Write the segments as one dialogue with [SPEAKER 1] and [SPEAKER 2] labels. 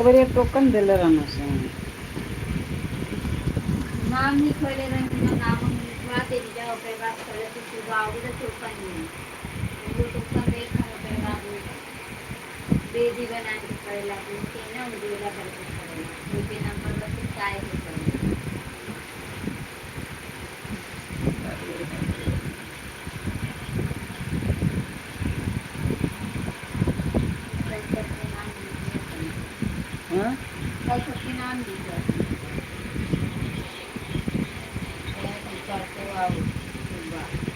[SPEAKER 1] बार ये टोकन दिले रहने से
[SPEAKER 2] नाम ही खोले रंग नाम लिखवा दे जाओ फिर बात करे तो सुबह आओगे तो टोकन नहीं वो टोकन देख हम फिर बात बेदी बना के पड़ेगा उसके ना उड़ेगा करके पड़ेगा उसके नंबर पर कुछ आए तो पड़ेगा
[SPEAKER 1] हाँ
[SPEAKER 2] कल सबके नाम लिखा तो आओ सुबह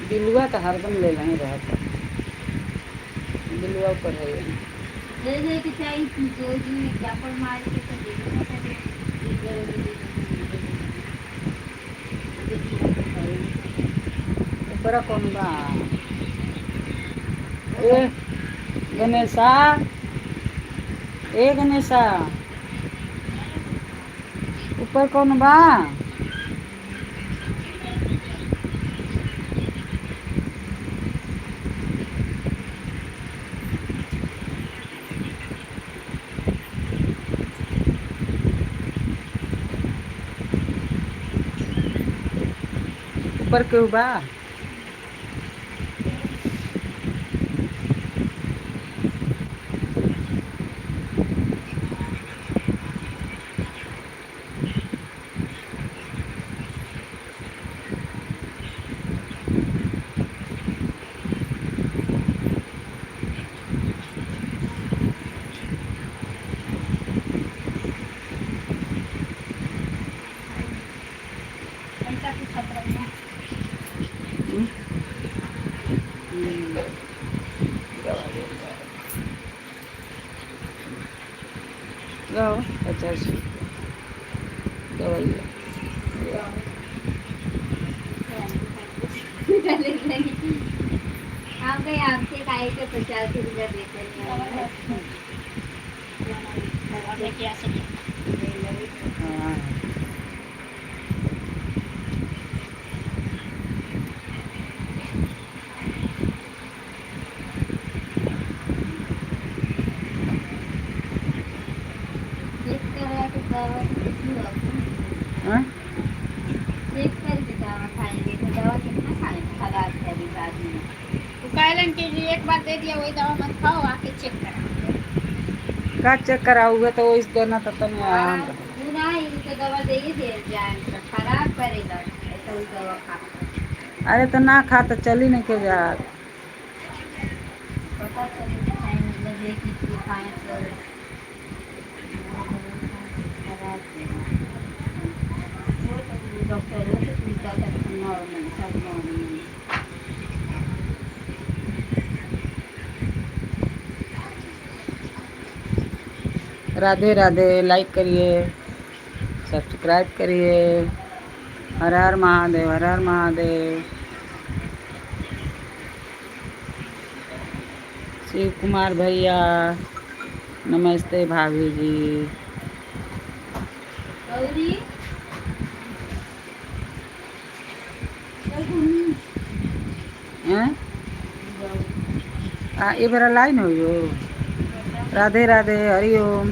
[SPEAKER 1] बिलुआ तो हरदम ले नहीं रहता बिलुआ ऊपर है
[SPEAKER 2] जैसे कि चाहिए जो जी जापर मार के तो देखना
[SPEAKER 1] ऊपर कौन बा ए गणेशा ए गणेशा ऊपर कौन बा ऊपर क्यों बा जाओ 50 दवाई
[SPEAKER 2] आप कहीं आपसे खाए के 50 रुपया देते हैं
[SPEAKER 1] हाँ हाँ
[SPEAKER 2] देख कर के दवा खाएंगे तो दवा कितना खाएंगे खराब है बाद में
[SPEAKER 3] तो कायलन के लिए एक बार दे दिया वही दवा मत खाओ आके चेक करा
[SPEAKER 1] का चेक कराओगे तो इस देना तो तुम आराम रहो
[SPEAKER 2] पूरा इनको दवा दे ही दे जाए तो खराब करेगा ऐसा ही दवा खा
[SPEAKER 1] अरे तो ना खा तो चली नहीं के जा
[SPEAKER 2] पता चले खाएंगे लगे कि खाएं तो खराब डॉक्टर से पूछा था नॉर्मल सब नॉर्मल
[SPEAKER 1] राधे राधे लाइक करिए सब्सक्राइब करिए हर हर महादेव हर हर महादेव शिव कुमार भैया नमस्ते भाभी जी
[SPEAKER 2] गौरी
[SPEAKER 1] हैं ये बड़ा लाइन हो यो राधे राधे हरिओम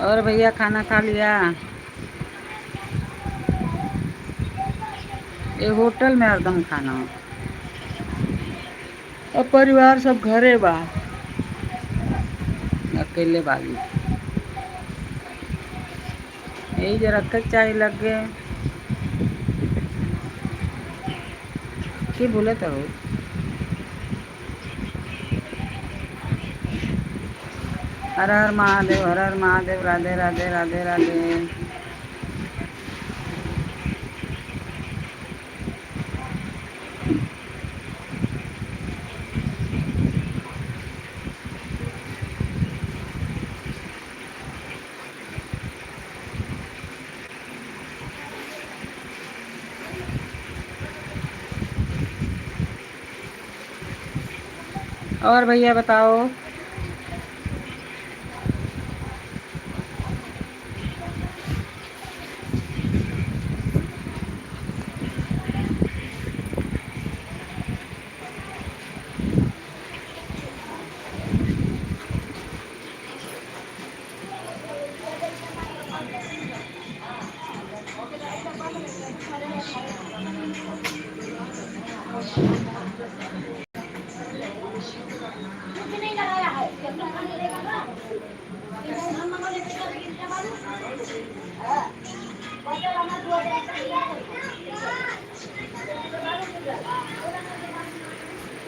[SPEAKER 1] और भैया खाना खा लिया ये होटल में हरदम खाना और परिवार सब घरे बा अकेले बागी यही जरा कच्चा चाय लग गए की बोले तो हर हर महादेव, हर हर महादेव, राधे राधे राधे राधे। और भैया बताओ।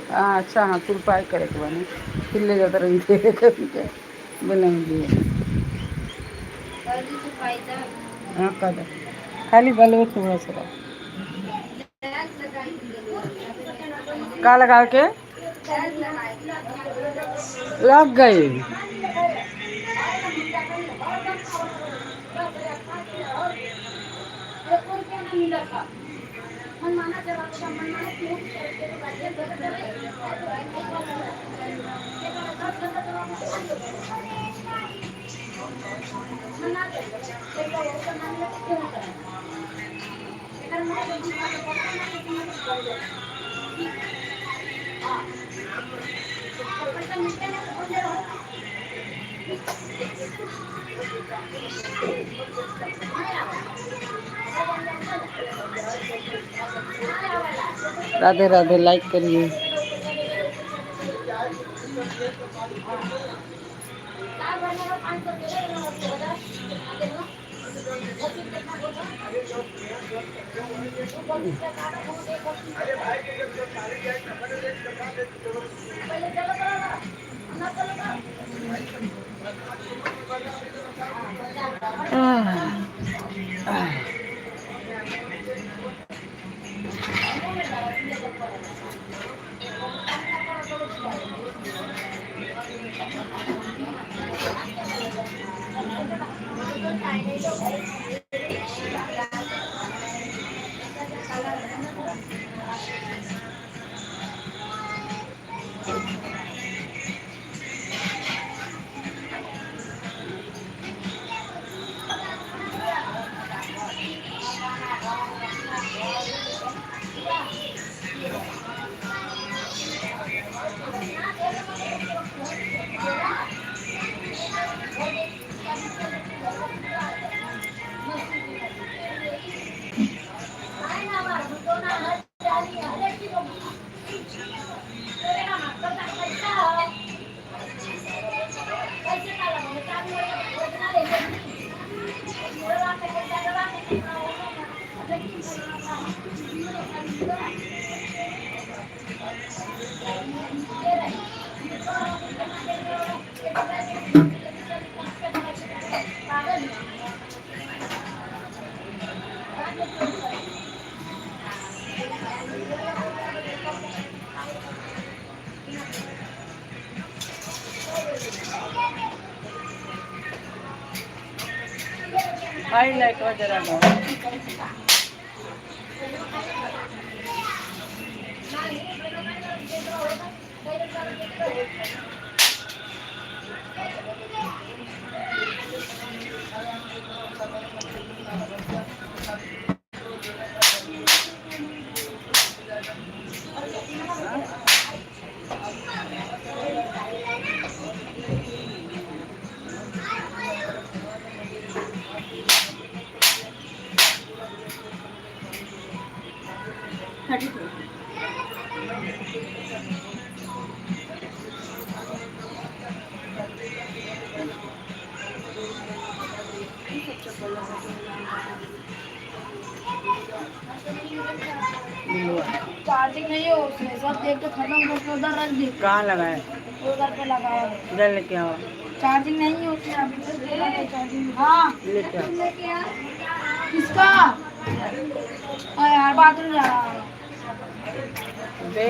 [SPEAKER 1] हाँ अच्छा, हाँ तुरपाई करे के बने फिर ले जाता रही थे कभी के बनाएंगे।
[SPEAKER 2] कधी तू पाहिजे
[SPEAKER 1] हाँ कर खाली गलवे थोड़ा सा
[SPEAKER 2] त्याच
[SPEAKER 1] का लगा के लग गई। राधे राधे, लाइक करिए। हाईलाइट वगैरह
[SPEAKER 3] चार्जिंग नहीं है उसमें, सब देख के खत्म करके उधर रख दी।
[SPEAKER 1] कहाँ लगाए?
[SPEAKER 3] उधर पे लगाया है।
[SPEAKER 1] इधर लेके आओ।
[SPEAKER 3] चार्जिंग नहीं है उसमें अभी तो चार्जिंग। हाँ
[SPEAKER 1] लेके आओ।
[SPEAKER 2] लेके आ।
[SPEAKER 3] किसका? हाँ यार बाथरूम जा रहा है।
[SPEAKER 1] दे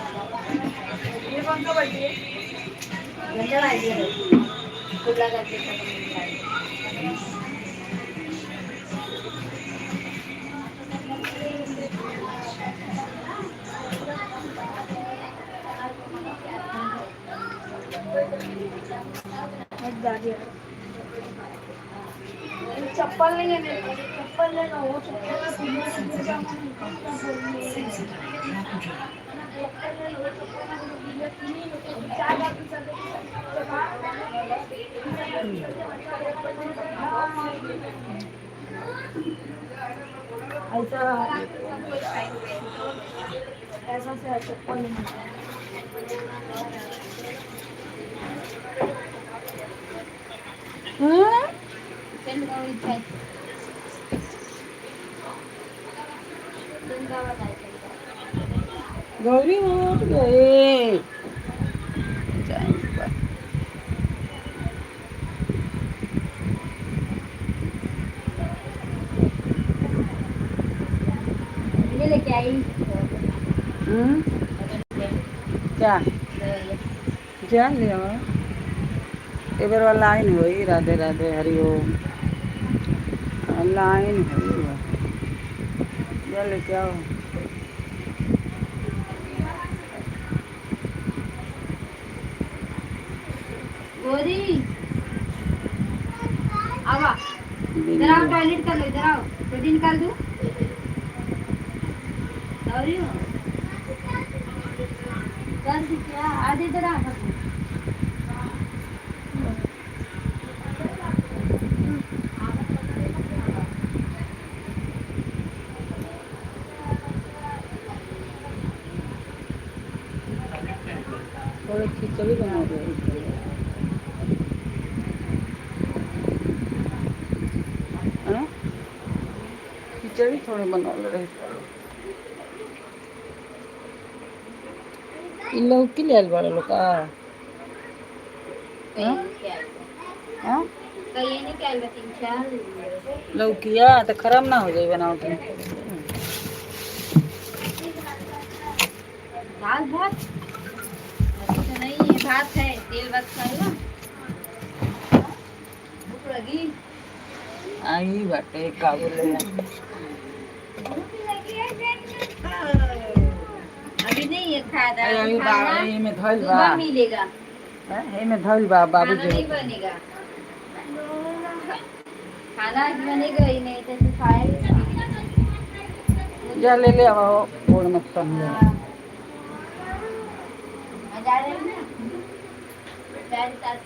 [SPEAKER 3] ये कौन सा बल्टी है?
[SPEAKER 2] गंजा वाली है खुला करके खत्म नहीं आई।
[SPEAKER 3] मत डालिए। चप्पल नहीं है मेरे पास, चप्पल ले लो। वो चप्पल का सीधा सीधा जाना नहीं, क्या बोलूं? चप्पल ले लो, चप्पल का सीधा नहीं होता। 4 बार की चल ऐसा ऐसा से चप्पल नहीं होता।
[SPEAKER 2] चल गाँव इच्छा तुम गावात आहे
[SPEAKER 1] गौरी उठ गए। जाएंगे।
[SPEAKER 2] ये लेके आई
[SPEAKER 1] हम्म, क्या क्या लिया एबर वाला लाइन हुई राधे राधे हरिओम लाइन हुई या लेके आओ।
[SPEAKER 2] गोरी आवा इधर आओ टॉयलेट कर लो इधर आओ रोटी निकाल दूं सॉरी कर दी क्या आज इधर आ
[SPEAKER 1] थोड़ी खिचड़ी बना दो हाँ? खिचड़ी थोड़ी बना रहे इन लोग के लिए बड़ा लोग का हाँ? हाँ?
[SPEAKER 2] कहीं नहीं क्या तीन चार
[SPEAKER 1] लौकिया तो खराब ना हो जाए बनाओ तुम
[SPEAKER 2] दाल भात अच्छा नहीं है भात है तेल भात खाएगा भूख लगी
[SPEAKER 1] आई बाटे का बोले
[SPEAKER 2] भूख लगी अभी नहीं है खाना
[SPEAKER 1] आई बा आई में धइल बा
[SPEAKER 2] सुबह मिलेगा
[SPEAKER 1] आई में धइल बा बाबू
[SPEAKER 2] खाना नहीं
[SPEAKER 1] जी
[SPEAKER 2] बनेगा खाना आज बनेगा ही नहीं तो खाएगा
[SPEAKER 1] जा ले ले आओ बोल मत समझो
[SPEAKER 2] मजा आ रहा है ना चार सात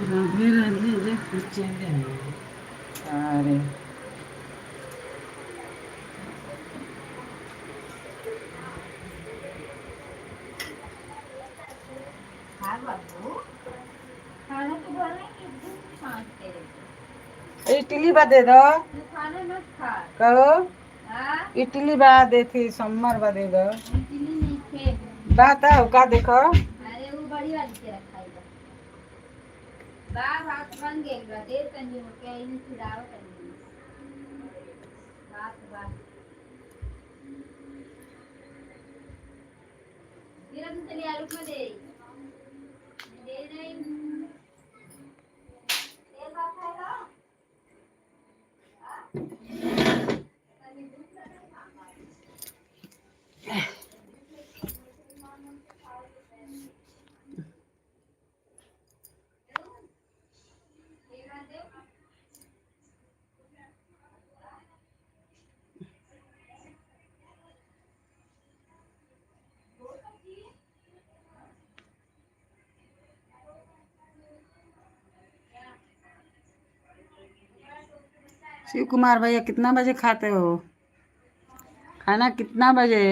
[SPEAKER 1] राधे राधे जय कुचले अरे
[SPEAKER 2] खाना तो बना कि खाते
[SPEAKER 1] इडली बा दे दो
[SPEAKER 2] खाना मत खा
[SPEAKER 1] कहो
[SPEAKER 2] हाँ
[SPEAKER 1] इडली बा दे थी सोमवार बा दे दो
[SPEAKER 2] इडली नहीं थे
[SPEAKER 1] बात है का देखो
[SPEAKER 2] अरे वो बड़ी वाली के रखा है भात बन गई बा दे तनी हो के इन खिलाओ तनी बात फिर हम चले आलू में दे नहीं तेल भात खाएगा
[SPEAKER 1] शिव कुमार भैया कितना बजे खाते हो खाना, कितना बजे?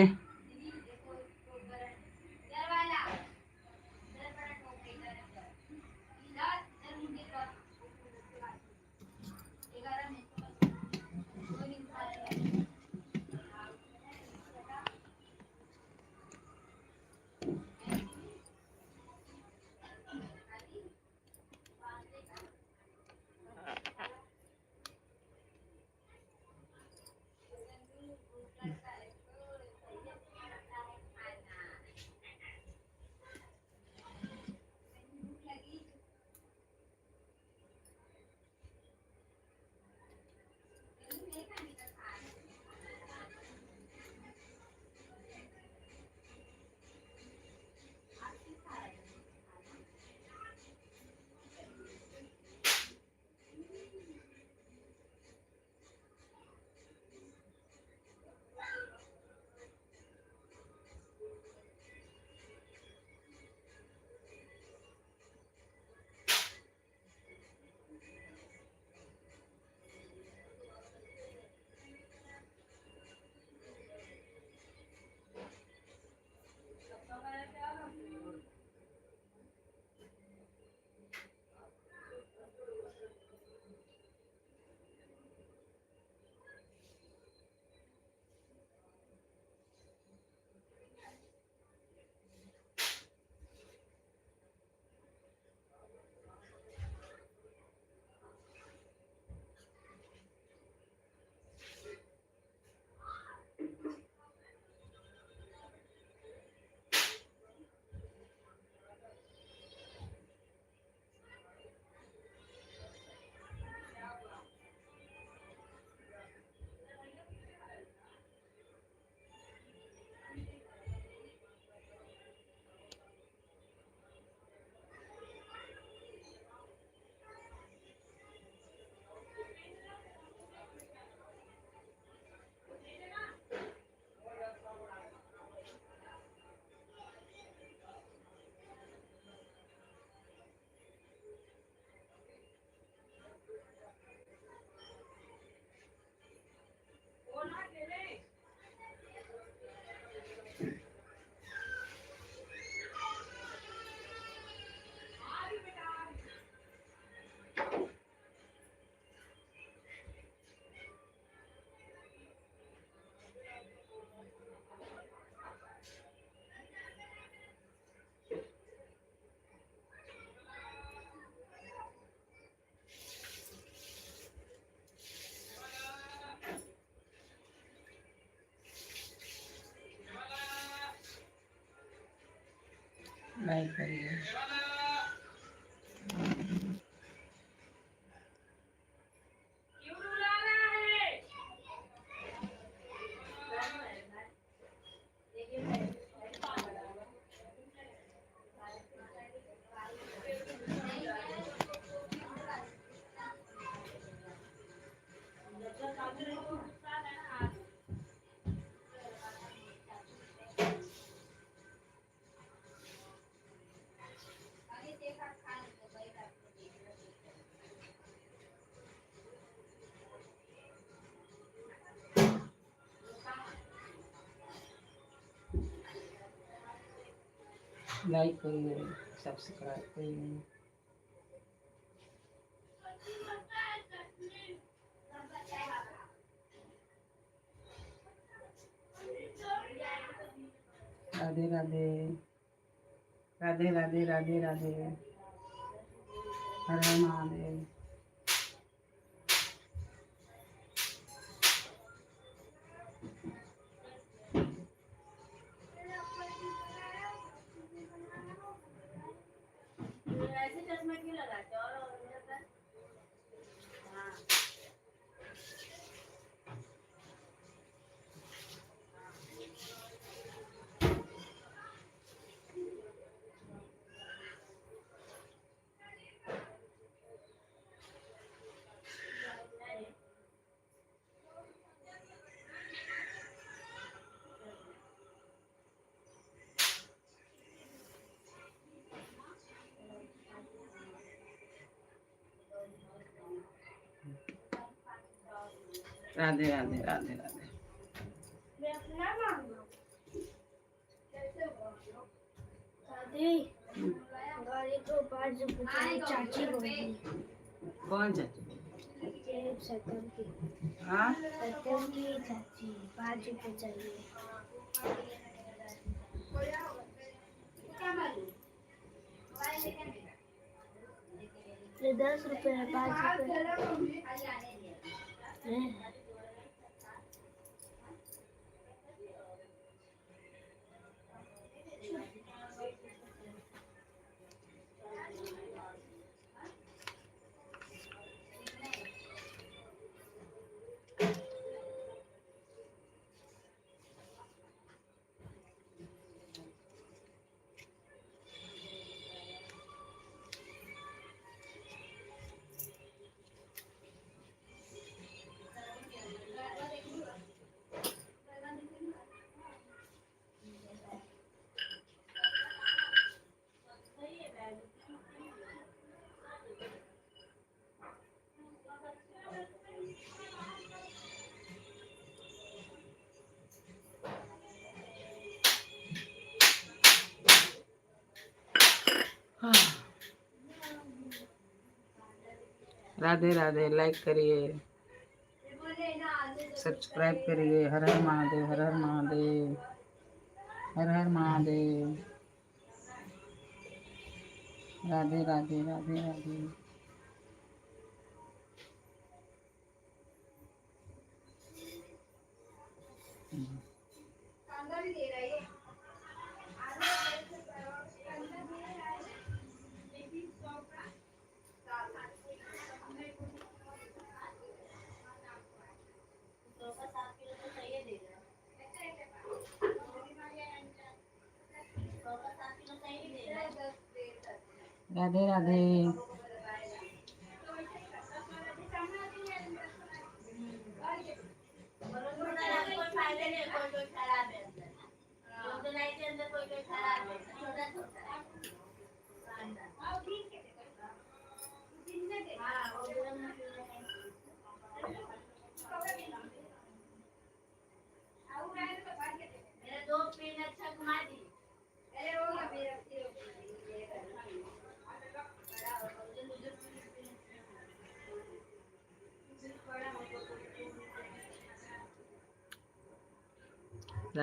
[SPEAKER 1] लाइक करिए। लाइक करिए, सब्सक्राइब करिए। राधे राधे राधे राधे राधे राधे, हर हर महादेव।
[SPEAKER 2] ऐसे चश्मा क्यों लगाते हो? और हाँ
[SPEAKER 1] राधे राधे राधे राधे।
[SPEAKER 3] गाड़ी को पाँच चाची बोली
[SPEAKER 1] कौन चाची?
[SPEAKER 3] सत्यम की
[SPEAKER 1] हाँ
[SPEAKER 3] सत्यम की चाची 5 रुपए चाहिए। ये 10 रुपए है 5 रुपए हैं।
[SPEAKER 1] हाँ। राधे राधे। लाइक करिए, सब्सक्राइब करिए। हर हर महादेव, हर हर महादेव, हर हर महादेव। राधे राधे राधे राधे। राधे राधे।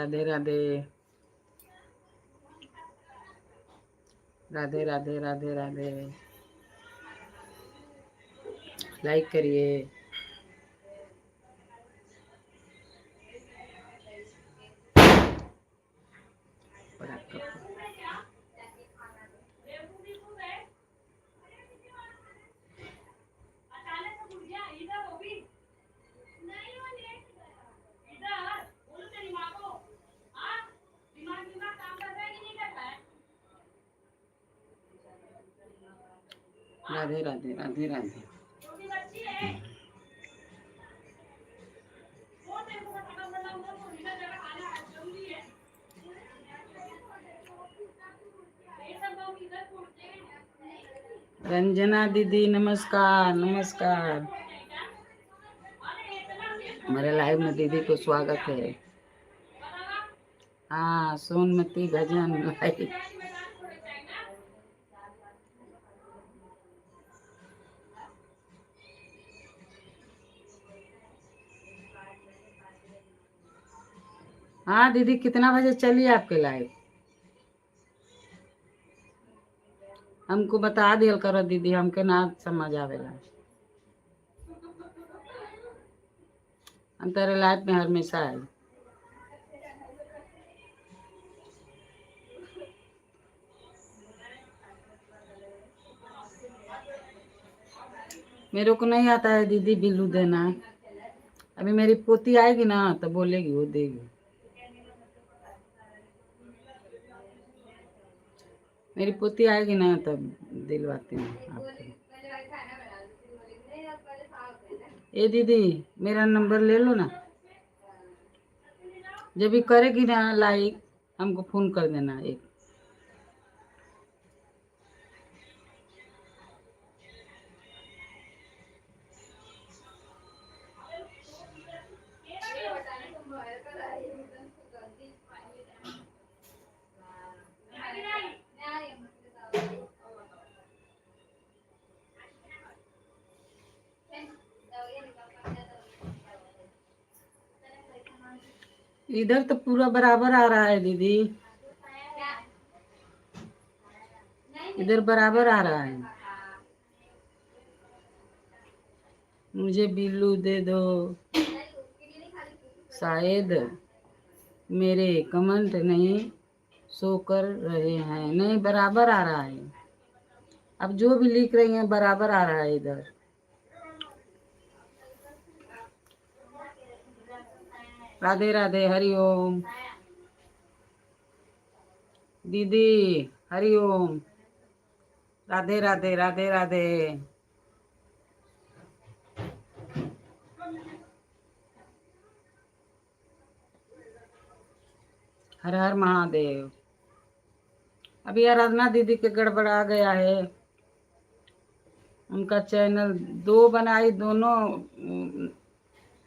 [SPEAKER 1] राधे राधे राधे राधे राधे राधे। लाइक करिए। राधे राधे राधे राधे। रंजना दीदी नमस्कार नमस्कार। हमारे लाइव में दीदी को स्वागत है। हाँ, सोनमती भजन लाइव। हाँ दीदी, कितना बजे चलिए आपके लाइव? हमको बता दिया करो दीदी, हमके ना समझ आवेला। हम तेरे लाइफ में हमेशा है। मेरे को नहीं आता है दीदी बिल्लू देना। अभी मेरी पोती आएगी ना तो बोलेगी, वो देगी। मेरी पोती आएगी ना तब दिलवाती हूँ आपको। ए दीदी, मेरा नंबर ले लो ना। जब भी करेगी ना लाइक, हमको फोन कर देना एक। इधर तो पूरा बराबर आ रहा है दीदी, इधर बराबर आ रहा है। मुझे बिल्लू दे दो, शायद मेरे कमेंट नहीं शो कर रहे हैं। नहीं, बराबर आ रहा है। अब जो भी लिख रही हैं बराबर आ रहा है इधर। राधे राधे, हरि ओम दीदी, हरि ओम, राधे राधे, राधे राधे। हर हर महादेव। अभी आराधना दीदी के गड़बड़ा गया है, उनका चैनल दो बनाई, दोनों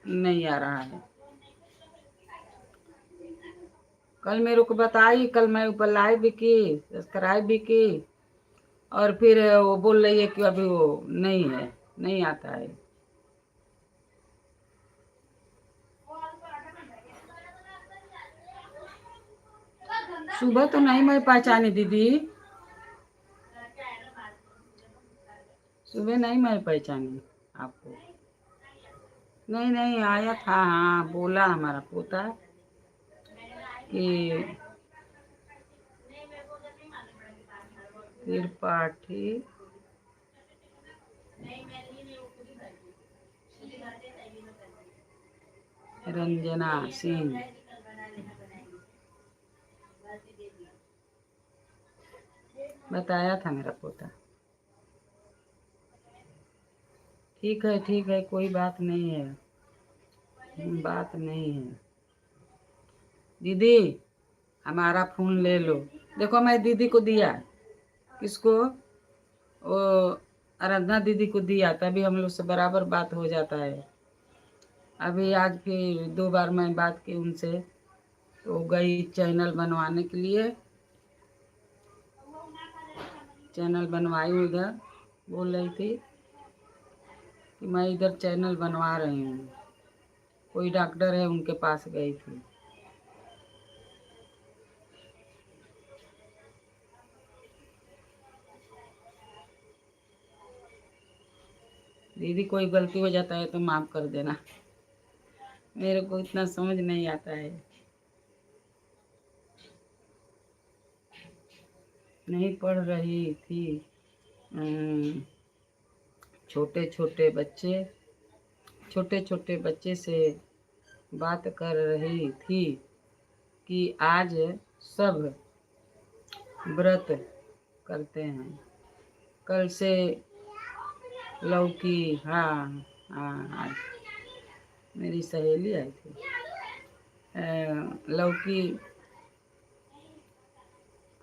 [SPEAKER 1] नहीं आ रहा है। कल मेरे को बताई, कल मैं ऊपर लाइव भी की, सब्सक्राइब भी की, और फिर वो बोल रही है कि अभी वो नहीं है, नहीं आता है। सुबह तो नहीं मैं पहचानी दीदी, सुबह नहीं मैं पहचानी आपको। नहीं नहीं आया था, हाँ बोला हमारा पोता कि त्रिपाठी रंजना सिंह, बताया था मेरा पोता। ठीक है, कोई बात नहीं है, बात नहीं है। दीदी हमारा फोन ले लो। देखो मैं दीदी को दिया, किसको, वो आराधना दीदी को दिया, तभी हम लोग से बराबर बात हो जाता है। अभी आज फिर 2 बार मैं बात की उनसे, तो गई चैनल बनवाने के लिए, चैनल बनवाई। उधर बोल रही थी कि मैं इधर चैनल बनवा रही हूँ, कोई डॉक्टर है उनके पास गई थी। दीदी कोई गलती हो जाता है तो माफ़ कर देना, मेरे को इतना समझ नहीं आता है। नहीं पढ़ रही थी, छोटे छोटे बच्चे से बात कर रही थी कि आज सब व्रत करते हैं, कल से लौकी। हाँ हाँ, मेरी सहेली आई थी, लौकी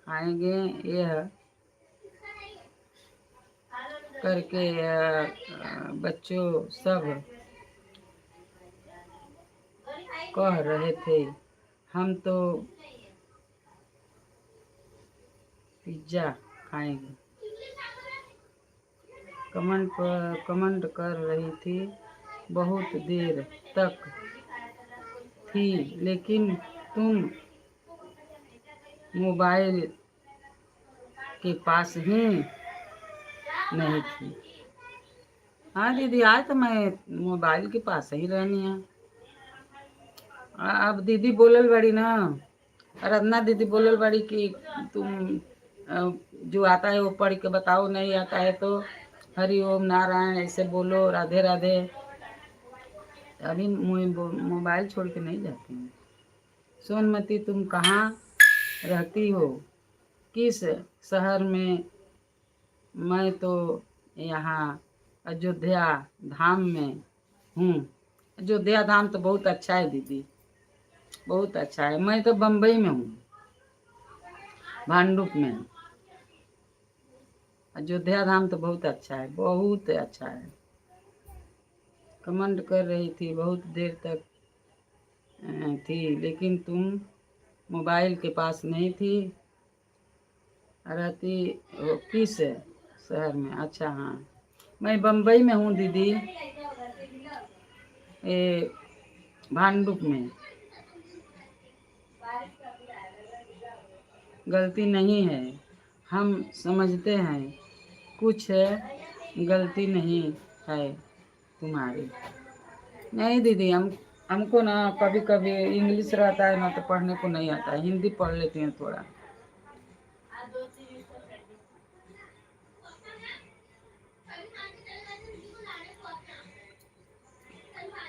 [SPEAKER 1] खाएंगे यह करके बच्चों सब कह रहे थे, हम तो पिज्ज़ा खाएंगे। कमेंट कर रही थी, बहुत देर तक थी, लेकिन तुम मोबाइल के पास ही नहीं थी। हाँ दीदी, आज तो मैं मोबाइल के पास ही रहनी है। अब दीदी बोलल बड़ी ना, आराधना दीदी बोलल बड़ी कि तुम जो आता है वो पढ़ के बताओ, नहीं आता है तो हरि ओम नारायण ऐसे बोलो, राधे राधे। अभी मोबाइल छोड़ के नहीं जाती हूँ। सोनमती तुम कहाँ रहती हो, किस शहर में? मैं तो यहाँ अयोध्या धाम में हूँ। अयोध्या धाम तो बहुत अच्छा है दीदी, बहुत अच्छा है। मैं तो बम्बई में हूँ, भांडुप में। अयोध्या धाम तो बहुत अच्छा है, बहुत अच्छा है। कमेंट कर रही थी, बहुत देर तक थी, लेकिन तुम मोबाइल के पास नहीं थी। रहती हो किस शहर में? अच्छा हाँ, मैं बम्बई में हूँ दीदी, ये भांडुप में। गलती नहीं है, हम समझते हैं कुछ गलती नहीं है तुम्हारी। नहीं दीदी, हमको ना कभी कभी इंग्लिश रहता है ना तो पढ़ने को नहीं आता है, हिंदी पढ़ लेती हैं थोड़ा।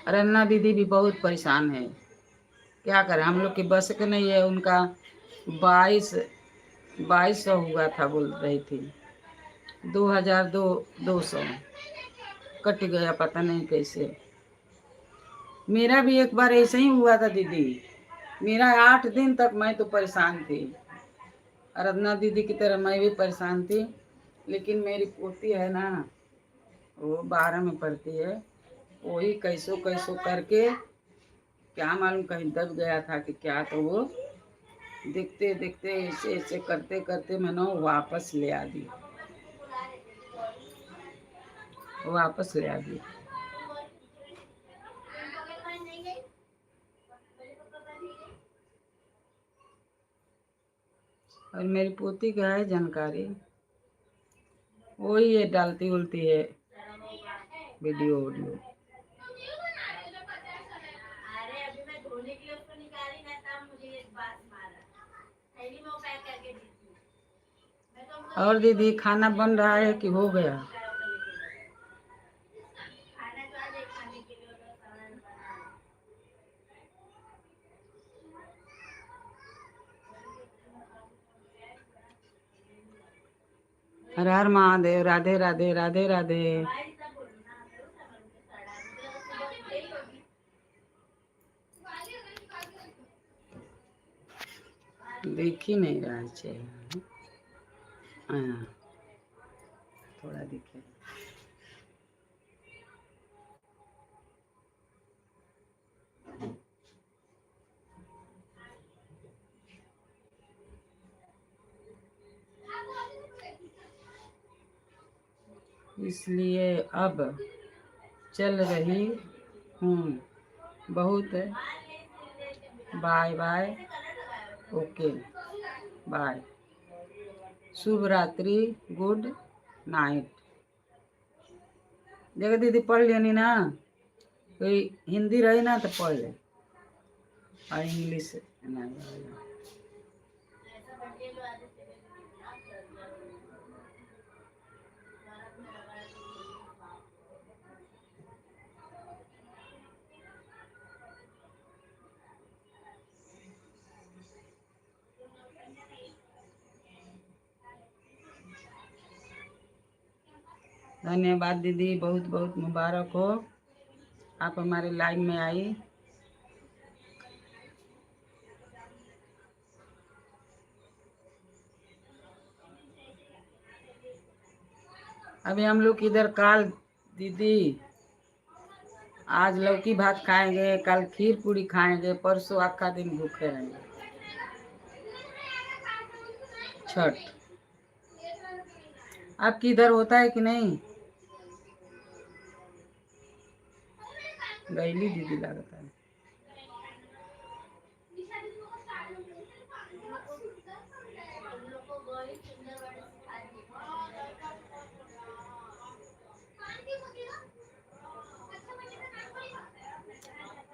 [SPEAKER 1] रन्ना दीदी भी बहुत परेशान है, क्या करें, हम लोग की बस के नहीं है। उनका 2200 हुआ था बोल रही थी, 2200 कट गया, पता नहीं कैसे। मेरा भी एक बार ऐसे ही हुआ था दीदी, मेरा 8 दिन तक मैं तो परेशान थी। आराधना दीदी की तरह मैं भी परेशान थी, लेकिन मेरी पोती है ना, वो 12 में पढ़ती है, वही कैसो कैसो करके, क्या मालूम कहीं दब गया था कि क्या, तो वो देखते देखते ऐसे ऐसे करते करते मैंने वापस ले आ दी, वापस ले आ दी। और मेरी पोती का है जानकारी, वही ये डालती उलती है वीडियो वीडियो। और दीदी खाना बन रहा है कि हो गया? हर हर महादेव, राधे राधे राधे राधे। देख ही नहीं रहा चेहरा, हाँ थोड़ा दिखे। इसलिए अब चल रही हूँ बहुत। बाय बाय, ओके बाय, शुभ रात्रि, गुड नाइट। देखो दीदी पढ़ लेनी ना, कोई हिंदी रही ना तो पढ़ ले, और इंग्लिश ना। धन्यवाद दीदी, बहुत बहुत मुबारक हो, आप हमारे लाइव में आई। अभी हम लोग इधर काल दीदी आज लौकी भात खाएंगे, कल खीर पूरी खाएंगे, परसों आखा दिन भूखे रहेंगे। छठ आपकी इधर होता है कि नहीं? गईली दीदी लगता है।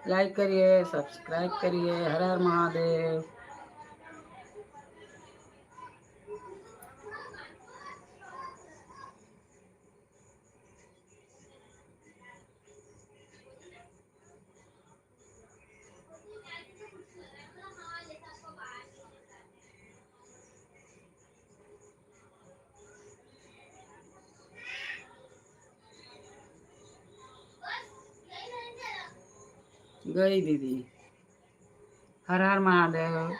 [SPEAKER 1] लाइक करिए, सब्सक्राइब करिए, हर हर महादेव। गई दीदी, हर हर महादेव।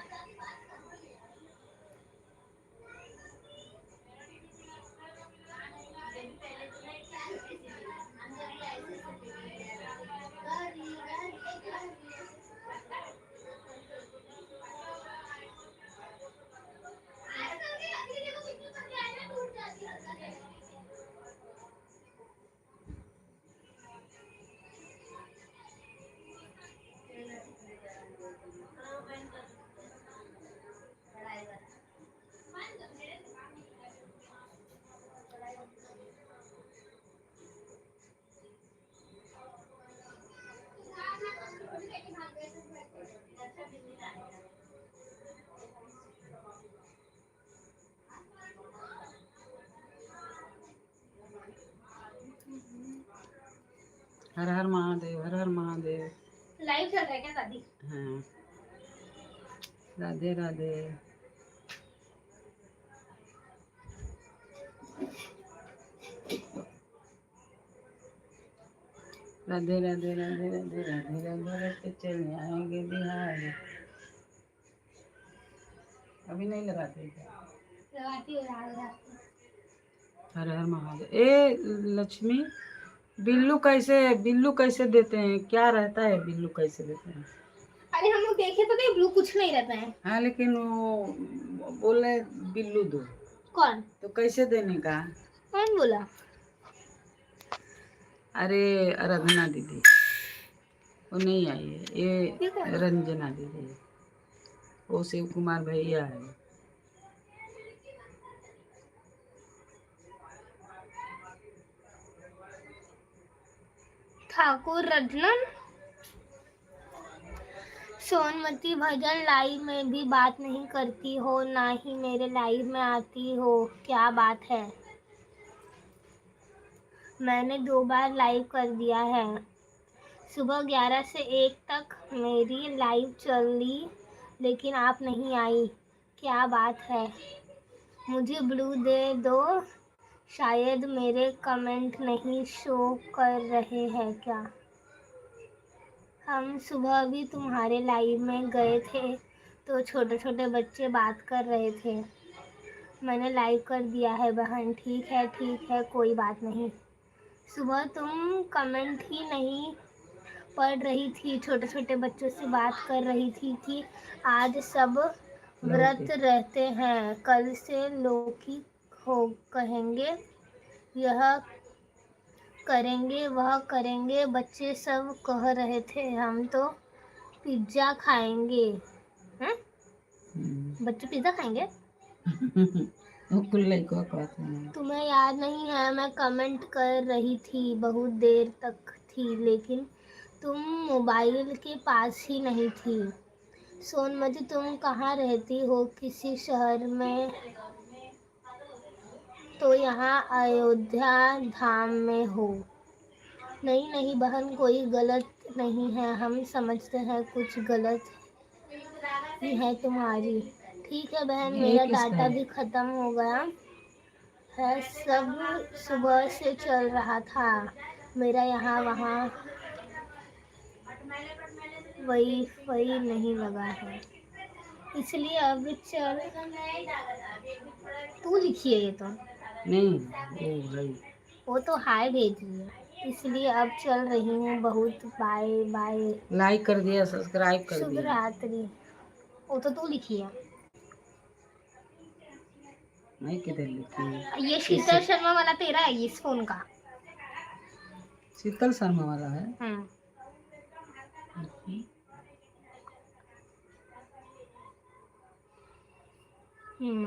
[SPEAKER 1] हर हर महादेव, हर हर महादेव।
[SPEAKER 3] लाइव चल रहा है क्या शादी?
[SPEAKER 1] हाँ, राधे राधे। राधे राधे राधे राधे राधे राधे राधे चले आएंगे बिहार। अभी नहीं लगाते क्या?
[SPEAKER 3] लगाती हूँ रात रात को।
[SPEAKER 1] हर हर महादेव। ए लक्ष्मी, बिल्लू कैसे देते हैं? क्या रहता है बिल्लू कैसे देते हैं?
[SPEAKER 3] अरे हम लोग देखे तो नहीं, ब्लू कुछ नहीं रहता है।
[SPEAKER 1] हाँ, लेकिन वो बोले बिल्लू दो,
[SPEAKER 3] कौन
[SPEAKER 1] तो कैसे देने का?
[SPEAKER 3] कौन बोला?
[SPEAKER 1] अरे आराधना दीदी, वो नहीं आई है।
[SPEAKER 3] ये कौन
[SPEAKER 1] ये
[SPEAKER 3] है?
[SPEAKER 1] रंजना दीदी है। वो शिव कुमार भैया है।
[SPEAKER 3] ठाकुर रत्नन। सोनमती भजन लाइव में भी बात नहीं करती हो, ना ही मेरे लाइव में आती हो, क्या बात है? मैंने 2 बार लाइव कर दिया है। सुबह 11 से 1 तक मेरी लाइव चली, लेकिन आप नहीं आई, क्या बात है? मुझे ब्लू दे दो। शायद मेरे कमेंट नहीं शो कर रहे हैं क्या? हम सुबह भी तुम्हारे लाइव में गए थे तो छोटे छोटे बच्चे बात कर रहे थे। मैंने लाइव कर दिया है बहन। ठीक है, कोई बात नहीं। सुबह तुम कमेंट ही नहीं पढ़ रही थी, छोटे छोटे बच्चों से बात कर रही थी कि आज सब व्रत रहते हैं, कल से लौकी हो कहेंगे, यह करेंगे वह करेंगे। बच्चे सब कह रहे थे हम तो पिज्ज़ा खाएंगे। हैं? बच्चे पिज्ज़ा खाएंगे?
[SPEAKER 1] वो कुल्ले को कहते हैं।
[SPEAKER 3] तुम्हें याद नहीं है, मैं कमेंट कर रही थी, बहुत देर तक थी, लेकिन तुम मोबाइल के पास ही नहीं थी। सोनमती, तुम कहाँ रहती हो? किसी शहर में? तो यहाँ अयोध्या धाम में हो। नहीं बहन, कोई गलत नहीं है, हम समझते हैं कुछ गलत ही है तुम्हारी। ठीक है बहन, मेरा डाटा भी ख़त्म हो गया है, सब सुबह से चल रहा था, मेरा यहाँ वहाँ वाईफाई नहीं लगा है, इसलिए अब चल। तू लिखी है ये तो
[SPEAKER 1] नहीं, वो भाई
[SPEAKER 3] वो तो हाय भेज रही है, इसलिए अब चल रही हूँ, बहुत बाय बाय।
[SPEAKER 1] लाइक कर दिया, सब्सक्राइब कर
[SPEAKER 3] शुभ
[SPEAKER 1] दिया।
[SPEAKER 3] रात्रि। वो तो तू लिखी है।
[SPEAKER 1] नहीं, किधर लिखी है?
[SPEAKER 3] ये शीतल शर्मा वाला तेरा है, इस फोन का।
[SPEAKER 1] शीतल शर्मा वाला है।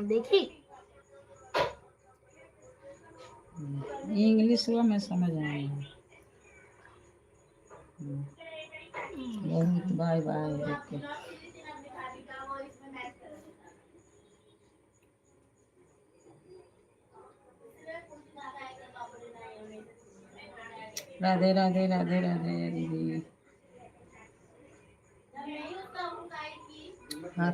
[SPEAKER 3] देखी।
[SPEAKER 1] इंग्लिश हुआ मैं समझ आई। बहुत bye bye. Okay. Radhe Radhe Radhe Radhe दीदी। हाँ।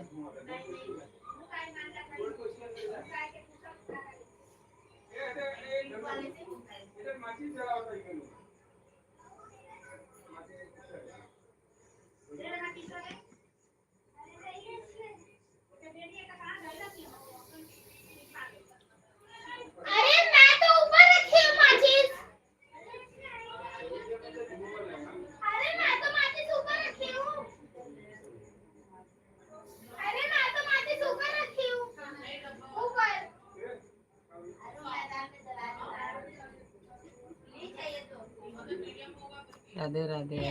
[SPEAKER 3] अरे मैं तो ऊपर रखी हूँ माचिस। अरे मैं तो माचिस ऊपर रखी हूँ। अरे मैं तो माचिस ऊपर रखी हूँ, ऊपर।
[SPEAKER 1] राधे राधे।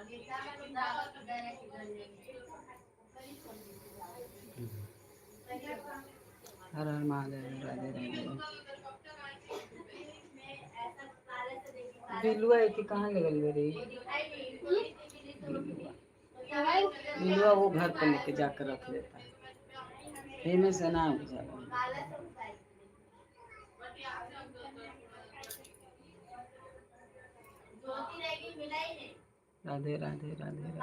[SPEAKER 1] हर हर महादेव, राधे राधे। बिलुआ है कि कहाँ ले गई रे? बिलुआ, बिलुआ वो घर पर लेके जाकर रख लेता है, फेमस है ना बुझा। राधे राधे राधे राधे।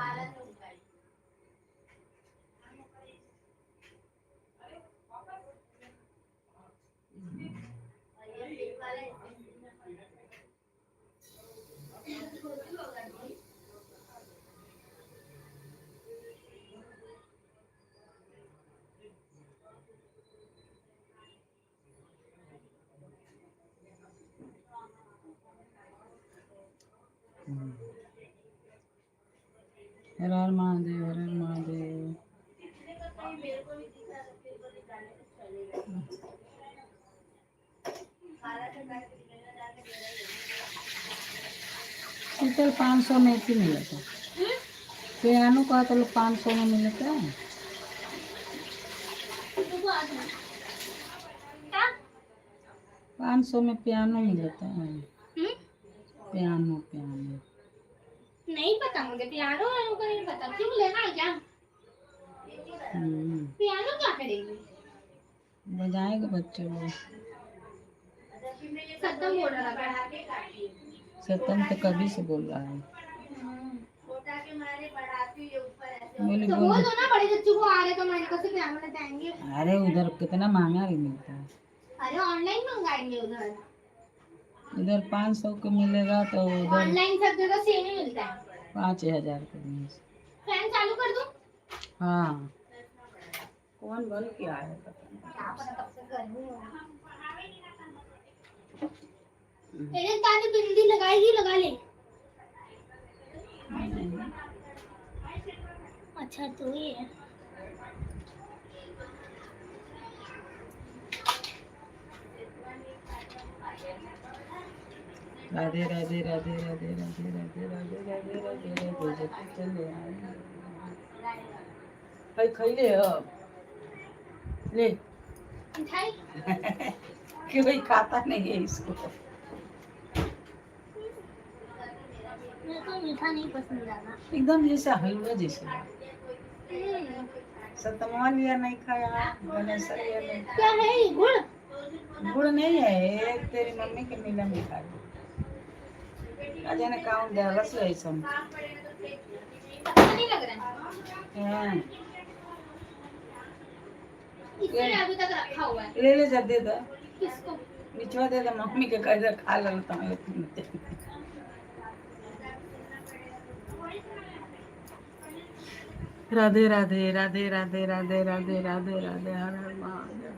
[SPEAKER 1] हर हर महादेव, हर हर महादेव। शीतल 500 में ही मिला था, पियानो का तो 500 में मिलता है। 500 में पियानो मिलता है। पियानो पियानो
[SPEAKER 3] नहीं पता मुझे, पियानो वालों का नहीं पता। क्यों लेना है क्या? पियानो क्या करेगी?
[SPEAKER 1] बजाएगा बच्चे लोग।
[SPEAKER 3] खत्म हो रहा है।
[SPEAKER 1] सतम तो कभी से बोल रहा है। बोली
[SPEAKER 3] तो
[SPEAKER 1] बोल
[SPEAKER 3] बोल दो ना बड़े बच्चों को आ रहे तो मैंने कैसे पियानो लेते आएंगे?
[SPEAKER 1] अरे उधर कितना महंगा भी मिलता है।
[SPEAKER 3] अरे ऑनलाइन मंगाएंगे उधर।
[SPEAKER 1] इधर 500 का मिलेगा तो उधर
[SPEAKER 3] ऑनलाइन सब जगह सेम ही मिलता है।
[SPEAKER 1] 5000 का मिलेगा।
[SPEAKER 3] फैन चालू कर दूं?
[SPEAKER 1] हाँ, कौन बन के आया है पता नहीं।
[SPEAKER 3] क्या पता कब से गर्मी हो रहा है। तेरे ताने बिंदी लगाएगी, लगा ले। अच्छा तो ये है।
[SPEAKER 1] राधे राधे राधे राधे राधे राधे राधे राधे राधे राधे जब चले आए भाई खैले हो ले।
[SPEAKER 3] मिठाई
[SPEAKER 1] कि भाई खाता नहीं है इसको।
[SPEAKER 3] मेरे को मीठा नहीं पसंद ज्यादा।
[SPEAKER 1] एकदम जैसे हलवा जैसे।
[SPEAKER 3] हम्म,
[SPEAKER 1] सतमवा लिया नहीं खाया, गणेश लिया नहीं
[SPEAKER 3] क्या है ये? गुड़?
[SPEAKER 1] गुड़ नहीं है, एक तेरी मम्मी के मिला मिठाई अजय ने काउंट दिया बस ऐसा।
[SPEAKER 3] अच्छा नहीं लग रहा है।
[SPEAKER 1] हाँ
[SPEAKER 3] इसलिए अभी तक रखा हुआ है।
[SPEAKER 1] ले ले जा दे दो,
[SPEAKER 3] किसको?
[SPEAKER 1] निचवा दे दो मम्मी के कह दे खा लो तो मैं राधे राधे राधे राधे राधे राधे राधे राधे हर हर महादेव।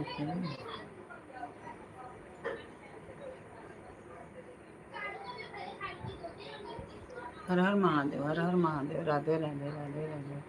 [SPEAKER 1] ओके। हर हर महादेव, हर हर महादेव। राधे राधे राधे राधे।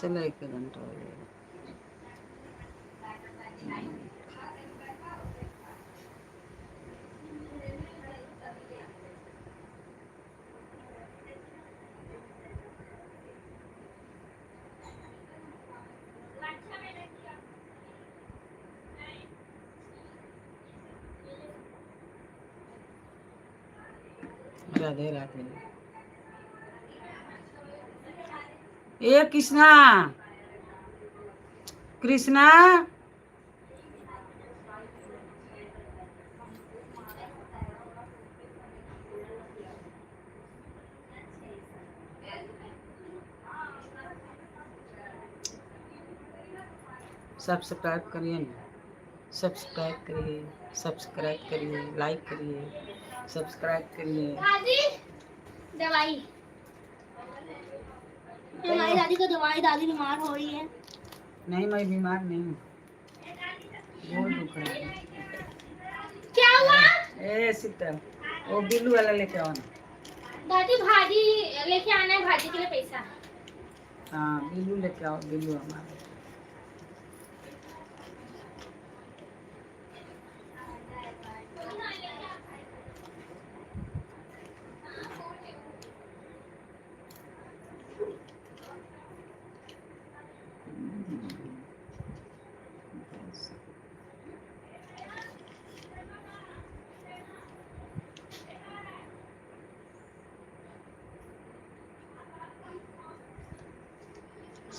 [SPEAKER 1] चलो 1 घंटा हो गया। राधे राधे। ए कृष्णा, कृष्णा, सब्सक्राइब करिए ना, सब्सक्राइब करिए, सब्सक्राइब करिए, लाइक करिए, सब्सक्राइब करिए।
[SPEAKER 3] दवाई हमारी दादी को दवाई, दादी बीमार हो रही है।
[SPEAKER 1] नहीं, मैं बीमार नहीं हूँ, बहुत दुख है।
[SPEAKER 3] क्या हुआ?
[SPEAKER 1] ए सीता, वो बिल्लू वाला लेके आओ ना।
[SPEAKER 3] दादी भाजी लेके आना है, भाजी के लिए पैसा।
[SPEAKER 1] हाँ, बिल्लू लेके आओ, बिल्लू हमारा।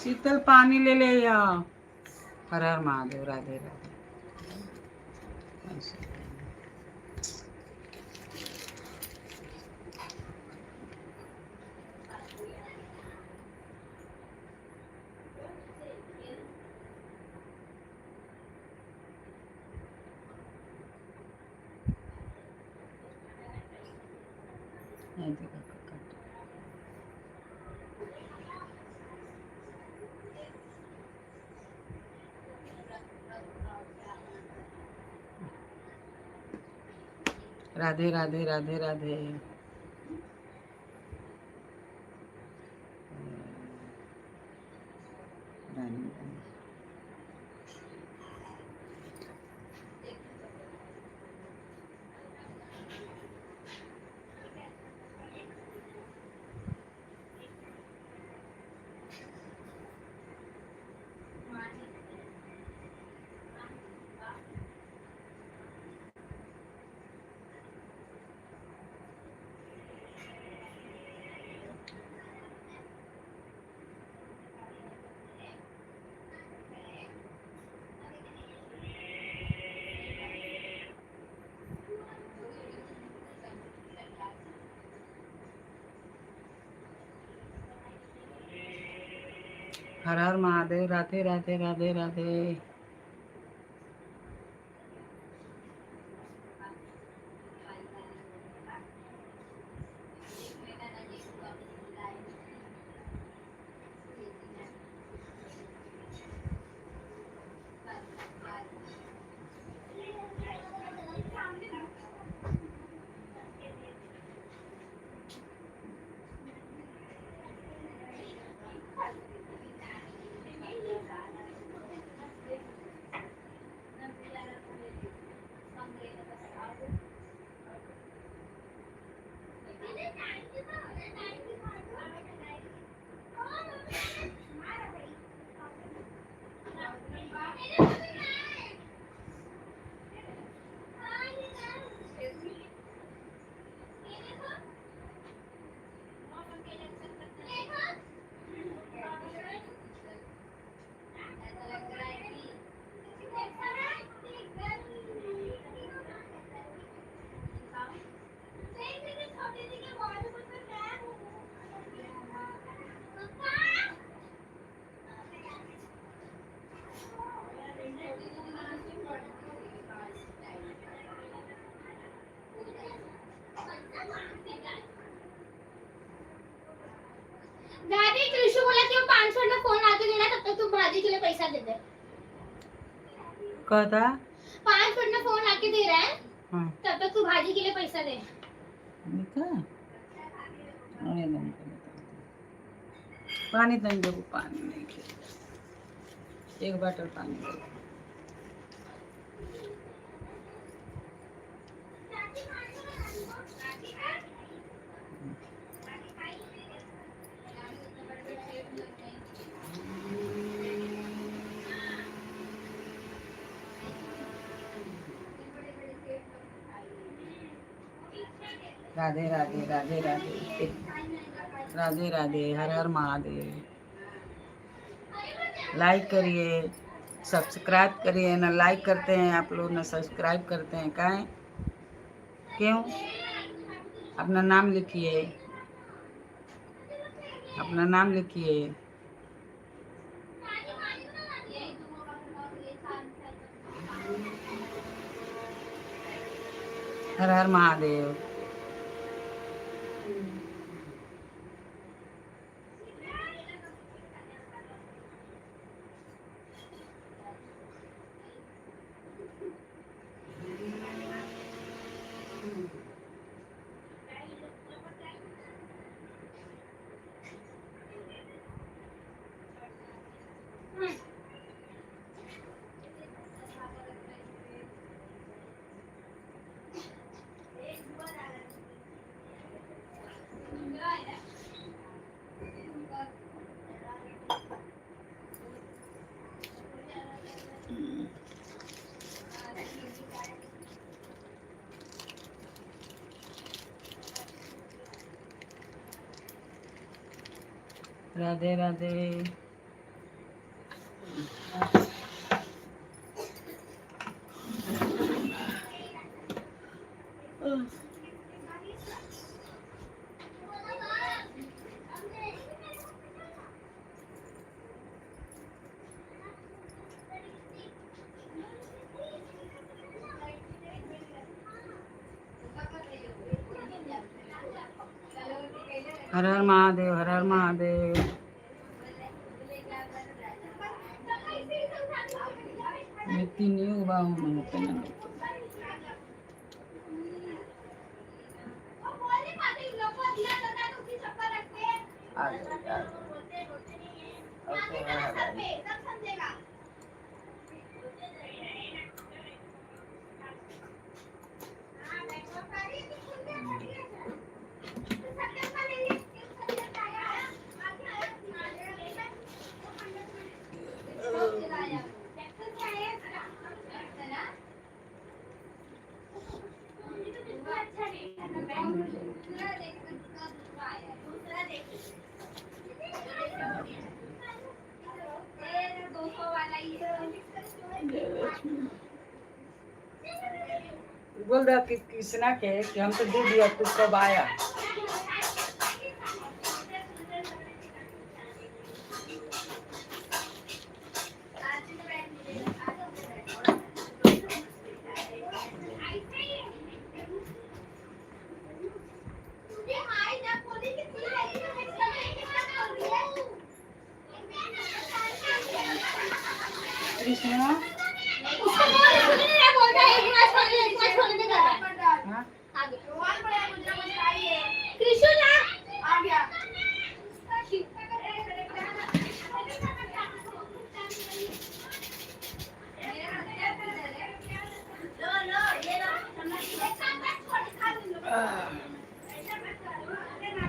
[SPEAKER 1] शीतल पानी ले ले या। हर हर महादेव, राधे राधे। ऐसे। ऐसे करके काट। राधे राधे राधे राधे। रानी रानी। हर हर महादेव, राधे राधे राधे राधे।
[SPEAKER 3] दादी कृषि बोला कि वो 500 में फोन आके देना, तब तक तू भाजी के लिए पैसा दे दे।
[SPEAKER 1] कहता
[SPEAKER 3] 500 में फोन आके दे रहा है,
[SPEAKER 1] हाँ
[SPEAKER 3] तब तक तू भाजी के लिए पैसा दे।
[SPEAKER 1] देखा। अरे नहीं पानी तो नहीं देखो, पानी नहीं खेल। एक बॉटल पानी दे। राधे राधे राधे राधे राधे राधे। हर हर महादेव। लाइक करिए, सब्सक्राइब करिए। ना लाइक करते हैं आप लोग, ना सब्सक्राइब करते हैं। काहे? क्यों? अपना नाम लिखिए, अपना नाम लिखिए। हर हर महादेव। राधे राधे। हर हर महादेव, हर हर महादेव। मैं इतनी नहीं हुआ हूँ मैं तो ना आ गई, आ गई। अब तो है हमारी। बोल दो कि कृष्णा के कि हम तो दे दिया तू कब आया। कृष्णा हाँ?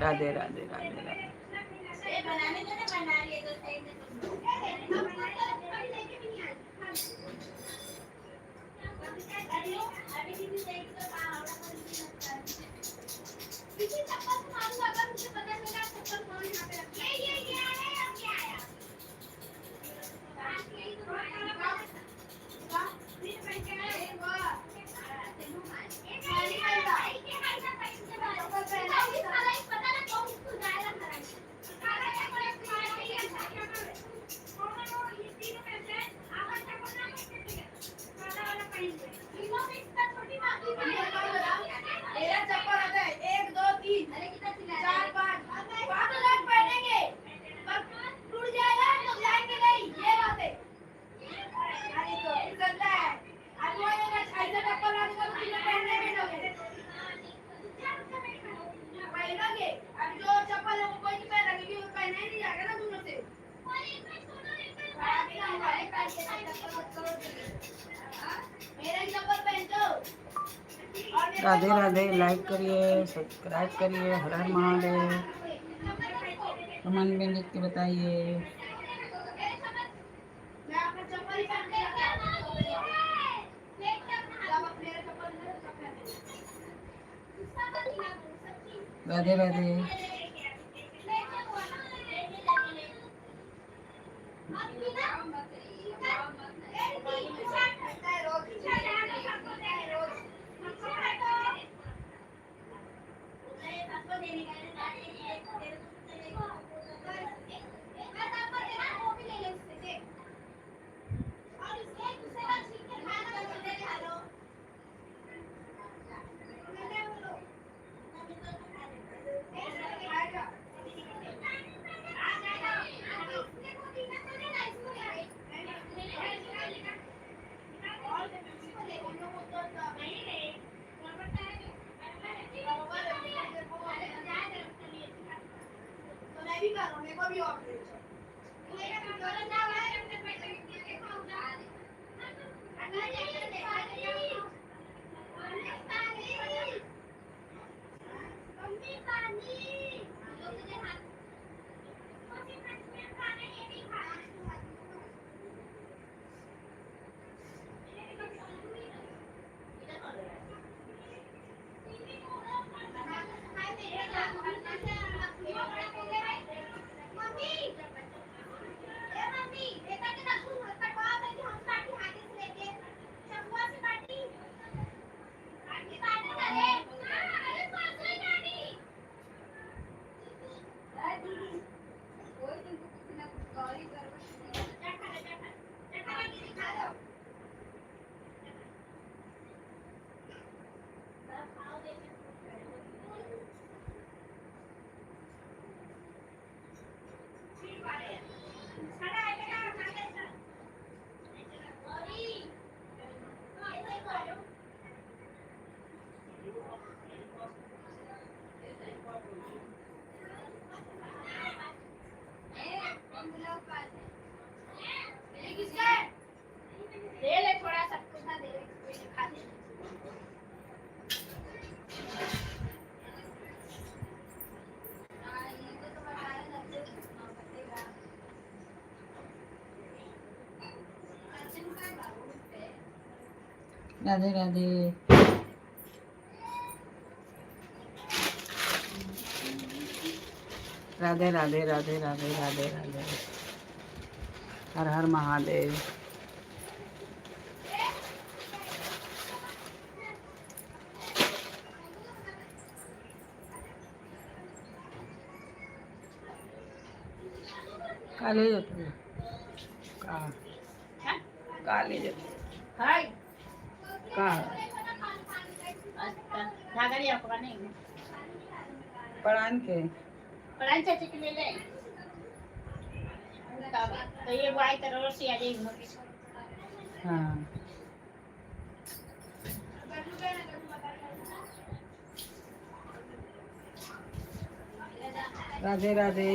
[SPEAKER 1] राधे राधे राधे राधे। राधे राधे। लाइक करिए, सब्सक्राइब करिए। हर हर महादेव। कमेंट में लिख के बताइए। राधे राधे। राधे राधे। राधे राधे राधे राधे राधे राधे। हर हर महादेव। काले जाते का काले जाते
[SPEAKER 2] हाय
[SPEAKER 1] का
[SPEAKER 2] अच्छा धागा लिया पकड़ नहीं
[SPEAKER 1] पढ़ान के
[SPEAKER 2] पढ़ाई चाची के ले ले तो ये वाई तरह से आ जाएगी
[SPEAKER 1] हाँ। राधे राधे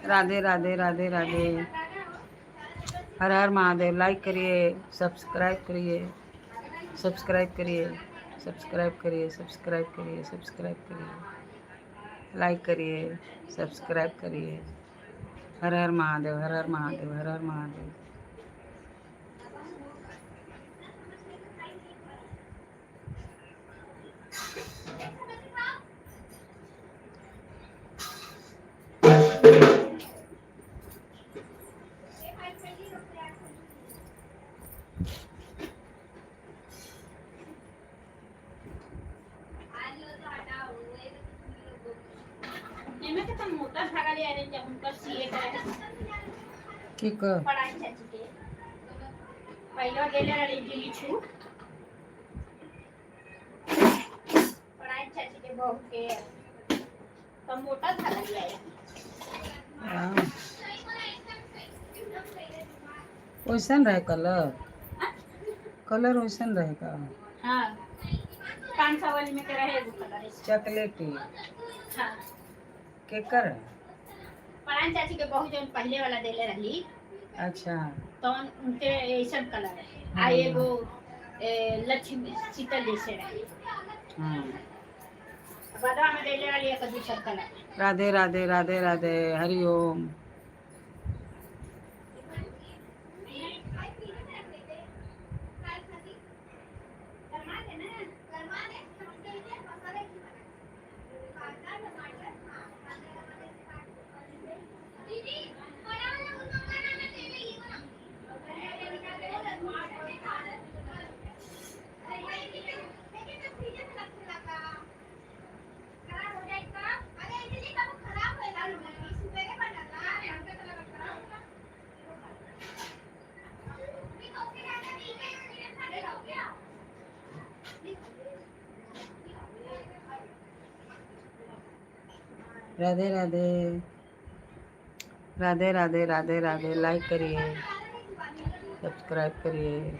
[SPEAKER 1] राधे राधे राधे राधे। हर हर महादेव। लाइक करिए, सब्सक्राइब करिए, सब्सक्राइब करिए, सब्सक्राइब करिए, सब्सक्राइब करिए, सब्सक्राइब करिए, लाइक करिए, सब्सक्राइब करिए। हर हर महादेव, हर हर महादेव, हर हर महादेव।
[SPEAKER 2] इनमें कितना मोटा धागा ले आए जब उनका सीए करे
[SPEAKER 1] ठीक
[SPEAKER 2] पढ़ाई चाची के पहले ले ले रही जी छू पढ़ाई चाची के बहू के तो मोटा धागा ले आए
[SPEAKER 1] वैसन रहे कलर, कलर वैसन रहेगा।
[SPEAKER 2] हाँ 500 वाली में तेरा है वो कलर
[SPEAKER 1] चॉकलेटी
[SPEAKER 2] हाँ
[SPEAKER 1] केकर।
[SPEAKER 2] पढ़ाई चाची के बहू जो पहले वाला देले रही
[SPEAKER 1] अच्छा
[SPEAKER 2] तो उनके ऐसा कलर है आ एगो लक्ष्मी शीतल जैसे रही
[SPEAKER 1] हाँ।
[SPEAKER 2] बदवा में देले वाली एक दूसरा कलर
[SPEAKER 1] राधे राधे राधे राधे। हरि ओम। राधे राधे राधे राधे राधे राधे। लाइक करिए, सब्सक्राइब करिए।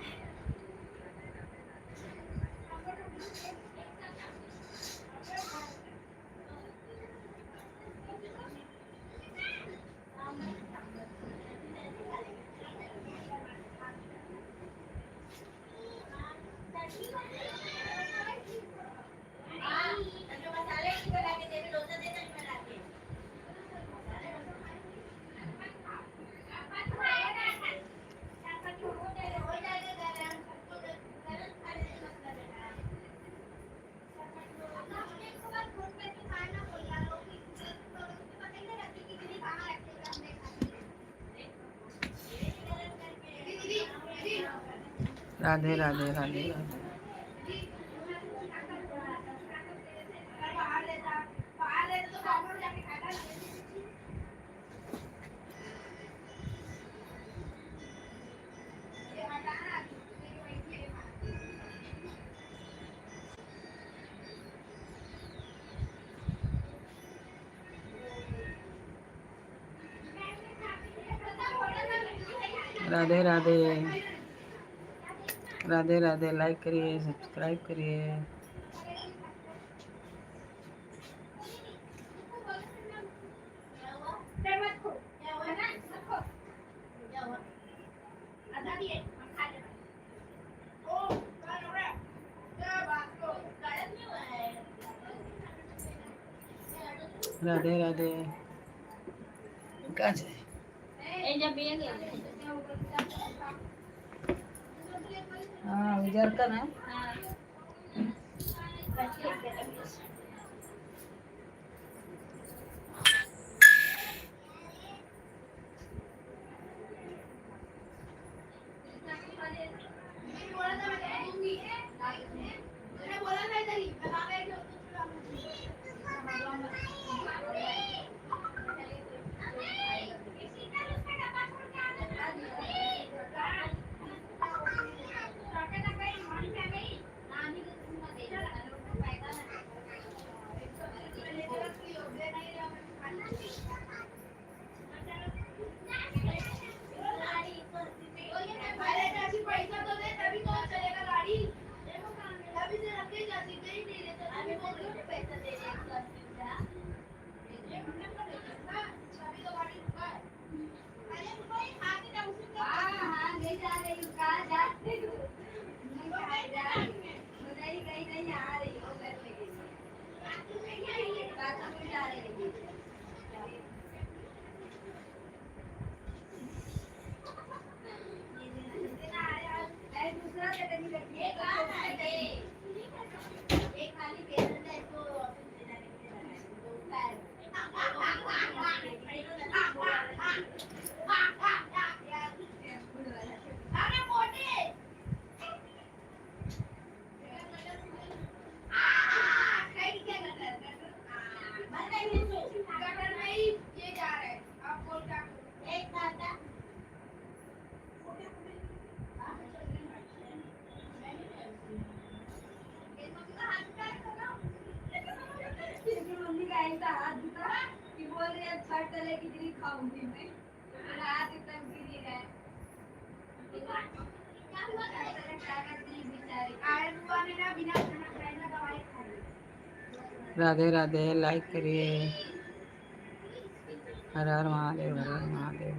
[SPEAKER 1] राधे राधे राधे राधे। राधे राधे राधे राधे। लाइक करिए, सब्सक्राइब करिए। राधे राधे। कहाँ जाए? हाँ जरकन है।
[SPEAKER 2] हाँ बच्चे के लिए।
[SPEAKER 1] राधे राधे, लाइक करिए। हर हर महादेव, हर हर महादेव।